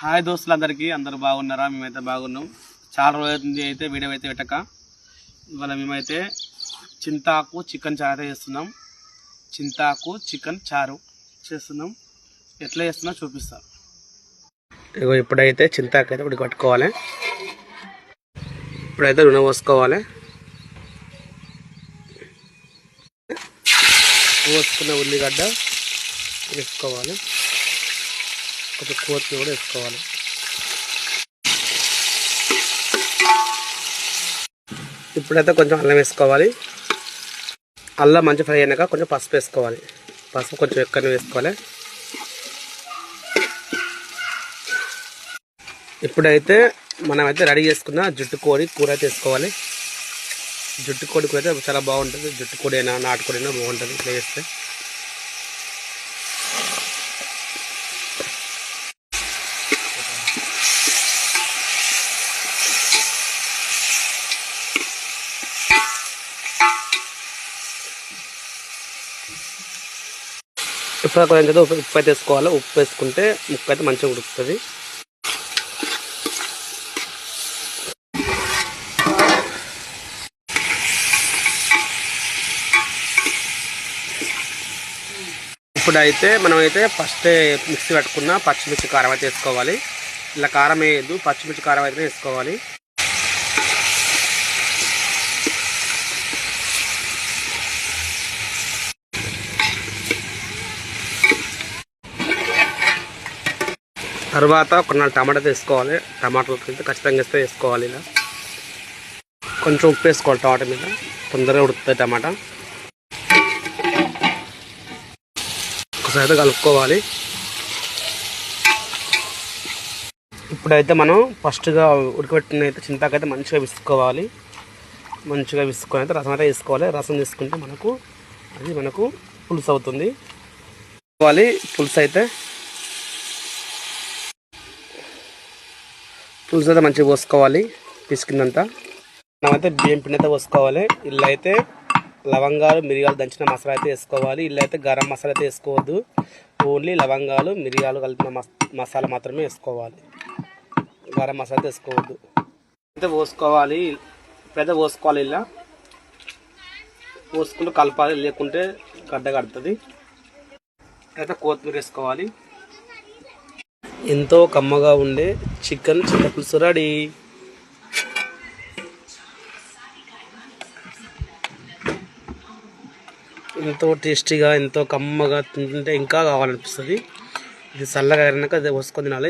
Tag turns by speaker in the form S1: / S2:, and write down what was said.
S1: Hi దోస్తులందరికీ, అందరూ బాగున్నారా? మేమైతే బాగున్నాం. చాలా రోజులైంది అయితే వీడియో అయితే పెట్టక. ఇవాళ మేమైతే చింతాకు చికెన్ చారు అయితే చేస్తున్నాం. చింతాకు చికెన్ చారు చేస్తున్నాం. ఎట్లా చేస్తున్నా చూపిస్తా. ఇగో ఇప్పుడైతే చింతాకు అయితే ఇప్పుడు కట్టుకోవాలి. ఇప్పుడైతే నూనె పోసుకోవాలి. పోసుకున్న ఉల్లిగడ్డ వేసుకోవాలి. కొంచెం కొత్తిమీర కూడా వేసుకోవాలి. ఇప్పుడైతే కొంచెం అల్లం వేసుకోవాలి. అల్లం మంచి ఫ్రై అయినాక కొంచెం పసుపు వేసుకోవాలి. పసుపు కొంచెం ఎక్కువ వేసుకోవాలి. ఇప్పుడైతే మనమైతే రెడీ చేసుకున్న జుట్టు కోడి కూర అయితే వేసుకోవాలి. జుట్టు కోడి కూర అయితే చాలా బాగుంటుంది. జుట్టు కోడి అయినా నాటుకోడి అయినా బాగుంటుంది ఇట్లా వేస్తే. ఇప్పుడు కొంచెం ఉప్పు అయితే వేసుకోవాలి. ఉప్పు వేసుకుంటే ముక్క అయితే మంచిగా ఉడుకుతుంది. ఇప్పుడైతే మనమైతే ఫస్ట్ మిక్సీ పట్టుకున్న పచ్చిమిర్చి కారం అయితే వేసుకోవాలి. ఇలా కారం వేయద్దు, పచ్చిమిర్చి కారం అయితే వేసుకోవాలి. తర్వాత ఒక 4 టమాటాలు వేసుకోవాలి. టమాటాలు అయితే ఖచ్చితంగా వేసుకోవాలి. ఇలా కొంచెం ఉప్పు వేసుకోవాలి. టమాటా మీద తొందరగా ఉడుకుతుంది టమాటా. ఒకసారి అయితే కలుపుకోవాలి. ఇప్పుడైతే మనం ఫస్ట్గా ఉడకబెట్టిన అయితే చింతాకు అయితే మంచిగా విసుకోవాలి. మంచిగా విసుకొని అయితే రసం అయితే వేసుకోవాలి. రసం తీసుకుంటే మనకు పులుసు అవుతుంది. పులుసు అయితే మంచిగా పోసుకోవాలి. పిసికిందంతా మనమైతే బియ్యం పిండి అయితే పోసుకోవాలి. ఇల్లు అయితే లవంగాలు మిరియాలు దంచిన మసాలా అయితే వేసుకోవాలి. ఇల్లు అయితే గరం మసాలా అయితే వేసుకోవద్దు. ఓన్లీ లవంగాలు మిరియాలు కలిపిన మసాలా మాత్రమే వేసుకోవాలి. గరం మసాలా అయితే వేసుకోవద్దు. అయితే పోసుకోవాలి. ఇప్పుడైతే పోసుకోవాలి. ఇలా పోసుకుంటూ కలపాలి, లేకుంటే గడ్డ కడుతుంది. అయితే కొత్తిమీర వేసుకోవాలి. ఎంతో కమ్మగా ఉండే చికెన్ చింతపులుసు రెడీ. ఎంతో టేస్టీగా ఎంతో కమ్మగా తింటుంటే ఇంకా కావాలనిపిస్తుంది. ఇది చల్లగా అయినాక అది పోసుకొని తినాలి.